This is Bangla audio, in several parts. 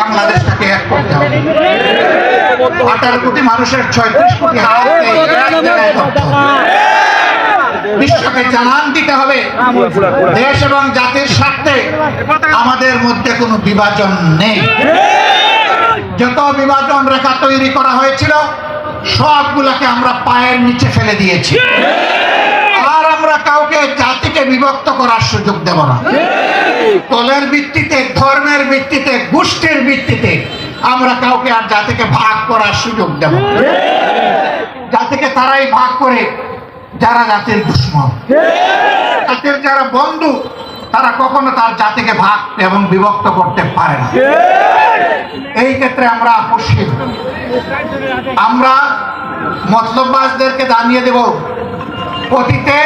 বাংলাদেশটাকে এক করতে হবে। 18 কোটি মানুষের 36 কোটি বিশ্বকে জানান দিতে হবে দেশ এবং জাতির স্বার্থে আমাদের মধ্যে কোনো বিভাজন নেই। যত বিভাজন রেখা তৈরি করা হয়েছিল সবগুলোকে আমরা পায়ের নিচে ফেলে দিয়েছি। আর আমরা কাউকে জাতিকে বিভক্ত করার সুযোগ দেব না। দলের ভিত্তিতে, ধর্মের ভিত্তিতে, গোষ্ঠীর ভিত্তিতে আমরা কাউকে আর জাতিকে ভাগ করার সুযোগ দেব না। জাতিকে তারাই ভাগ করে যারা জাতির দুশ্মন। জাতির যারা বন্ধু তারা কখনো তার জাতিকে ভাগ এবং বিভক্ত করতে পারে না। এই ক্ষেত্রে আমরা আপোষহীন। আমরা মতলববাজদেরকে জানিয়ে দেব, অতীতে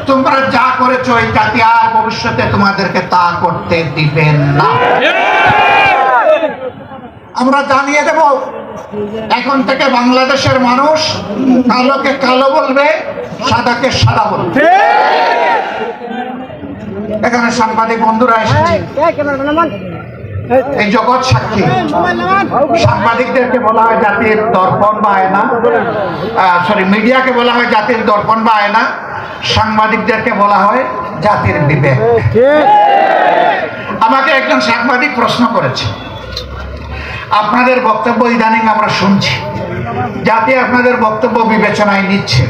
তোমরা যা করেছো এই জাতি আর ভবিষ্যতে তোমাদেরকে তা করতে দিবেন না। আমরা জানিয়ে দেব, এখন থেকে বাংলাদেশের মানুষ কালোকে কালো বলবে, সাদাকে সাদা বলবে। এখানে সাংবাদিক বন্ধুরা এসেছে, এই জগৎ সাক্ষী। সাংবাদিকদেরকে বলা হয় জাতির দর্পণ বা আয়না, মিডিয়াকে বলা হয় জাতির দর্পণ বা আয়না, সাংবাদিকদেরকে বলা হয় জাতির বিবেক। আমাকে একজন সাংবাদিক প্রশ্ন করেছে, আপনাদের বক্তব্য ইদানিং আমরা শুনছি, জাতি আপনাদের বক্তব্য বিবেচনায় নিচ্ছে,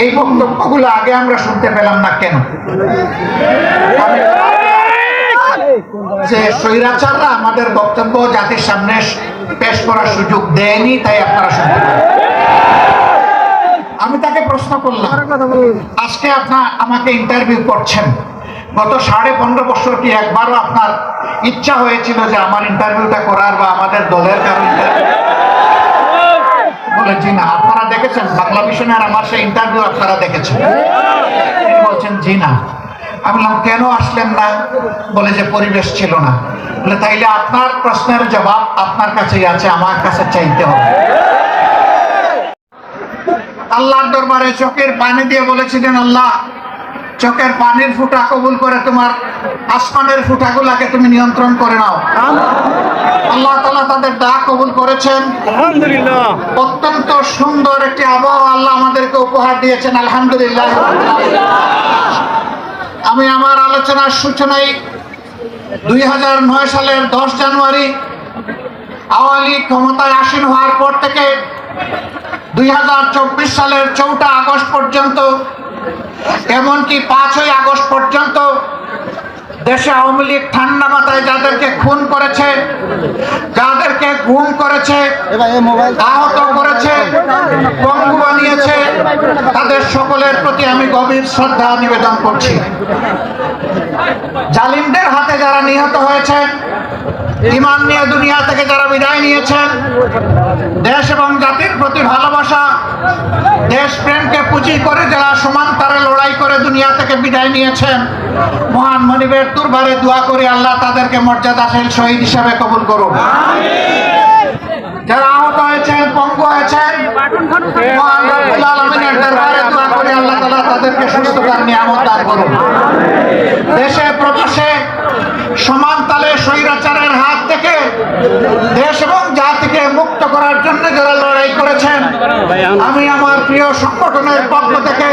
এই বক্তব্যগুলো আগে আমরা শুনতে পেলাম না কেন? যে স্বৈরাচাররা আমাদের বক্তব্য জাতির সামনে পেশ করার সুযোগ দেয়নি, তাই আপনারা শুনতে পারেন। আমি তাকে প্রশ্ন করলাম, আজকে আপনার আমাকে ইন্টারভিউ করছেন, গত 15.5 বছর কি একবারও আপনার ইচ্ছা হয়েছিল যে আমার ইন্টারভিউটা করার বা আমাদের দলের কারো ইন্টারভিউ? বলে জি না। আপনারা দেখেছেন বাংলা ভিশনের আমার সেই ইন্টারভিউ? আপনারা দেখেছেন? তিনি বলছেন জি না। আমি বললাম কেন আসলেন না? বলে যে পরিবেশ ছিল না। বলে তাইলে আপনার প্রশ্নের জবাব আপনার কাছেই আছে, আমার কাছে চাইতে হবে। আল্লাহর দরবারে চোখের পানি দিয়ে বলেছিলেন, আল্লাহ চোখের পানির ফুটা কবুল করে তোমার আসমানের ফুটাগুলাকে তুমি নিয়ন্ত্রণ করে নাও। আল্লাহ তাআলা তাদের ডাক কবুল করেছেন। আলহামদুলিল্লাহ। অত্যন্ত সুন্দর একটি আবহাওয়া আল্লাহ আমাদেরকে উপহার দিয়েছেন। আলহামদুলিল্লাহ। আমি আমার আলোচনার সূচনায় 2009 সালের 10 জানুয়ারি আওয়ামী লীগ ক্ষমতায় আসীন হওয়ার পর থেকে 2024 সালের 4 আগস্ট পর্যন্ত, এমনকি 5ই আগস্ট পর্যন্ত দেশে আওয়ামী লীগ ঠান্ডা মাথায় যাদেরকে খুন করেছে, যাদেরকে গুম করেছে, আহত করেছে, পঙ্গু বানিয়েছে, তাদের সকলের প্রতি আমি গভীর শ্রদ্ধা নিবেদন করছি। জালিমদের হাতে যারা নিহত হয়েছেন, ঈমান নিয়ে দুনিয়া থেকে যারা বিদায় নিয়েছেন, দেশ এবং জাতির প্রতি ভালোবাসা, দেশপ্রেমকে পুঁজি করে যারা সমান্তরে লড়াই করে দুনিয়া থেকে বিদায় নিয়েছেন, মহান মনিবের দরবারে দোয়া করি আল্লাহ তাদেরকে মর্যাদাশীল শহীদ হিসাবে কবুল করুন। যারা আহত হয়েছেন, পঙ্গু হয়েছেন, মহান রব্বুল আলামিনের দরবারে দোয়া করি আল্লাহ তাআলা তাদেরকে সুস্থতার নিয়ামত দান করুন। দেশে প্রবাসে সমান তালে স্বৈরাচারের হাত থেকে দেশ এবং জাতিকে মুক্ত করার জন্য যারা লড়াই করেছেন, আমি আমার প্রিয় সংগঠনের পক্ষ থেকে,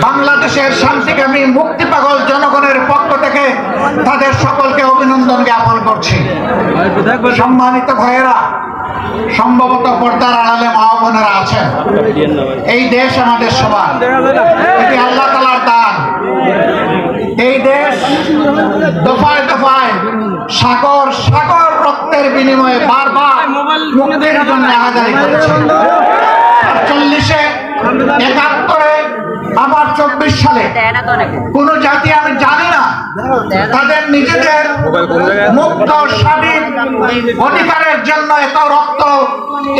বাংলাদেশের শান্তিকামী মুক্তি পাগল জনগণের পক্ষ থেকে তাদের সকলকে অভিনন্দন জ্ঞাপন করছি। সম্মানিত ভাইয়েরা, সম্ভবত পর্দার আড়ালে মা বোনেরা আছেন, এই দেশ আমাদের সবার, এটি আল্লাহ তাআলার দান। এই দেশ দফায় দফায় সাগর সাগর রক্তের বিনিময়ে বারবার মুক্তির জন্য আহাজারি করেছে। 40-এ, 71-এ, আবার 24 সালে কোন জাতি আমি জানি না তাদের নিজেদের মুক্ত স্বাধীন অধিকারের জন্য এত রক্ত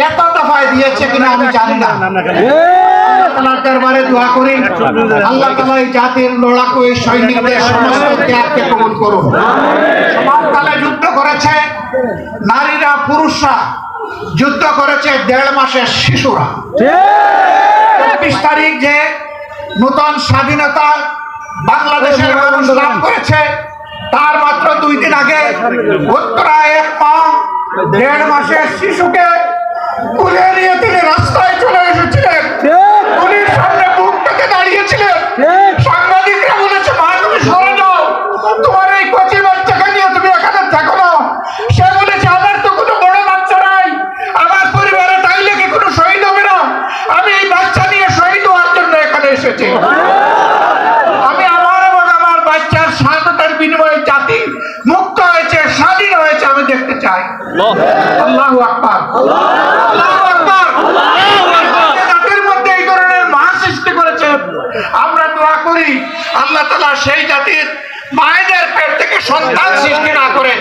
এত দফায় দিয়েছে কিনা আমি জানি না। আল্লাহর দরবারে দোয়া করি আল্লাহ তাআলা এই জাতির লড়াকু এই সৈনিকদের সমস্ত ত্যাগকে কবুল করুন। সমানতালে যুদ্ধ করেছে নারীরা, পুরুষরা, যুদ্ধ করেছে 1.5 মাসের শিশুরা। 24 তারিখ যে নতুন স্বাধীনতা বাংলাদেশের মানুষ লাভ করেছে, তার মাত্র 2 দিন আগে উত্তরায় এক মা 1.5 মাসের শিশুকে কুলে নিয়ে তিনি রাস্তায় চলে এসেছিলেন, পুলিশ সামনে বুক পেতে দাঁড়িয়েছিলেন। সাংবাদিকরা বলেছে, মা তুমি সরে যাও, তোমার এই কচি বাচ্চাকে নিয়ে তুমি এখানে থাকো না। সে বলেছে, আমার তো কোনো বড় বাচ্চা নাই, আমার পরিবারে তাইলে কি কোনো শহীদ হবে না? আমি এই বাচ্চা নিয়ে শহীদ হওয়ার জন্য এখানে এসেছি। আমি আমার এবং আমার বাচ্চার স্বাধীনতার বিনিময়ে জাতি মুক্ত হয়েছে, স্বাধীন হয়েছে, আমি দেখতে চাই। আল্লাহু আকবার, আল্লাহু আকবার। জাতির মধ্যে এই ধরনের মহা সৃষ্টি করেছে। আমরা দোয়া করি আল্লাহ তাআলা সেই জাতির মায়েদের পেট থেকে সন্তান সৃষ্টি না করে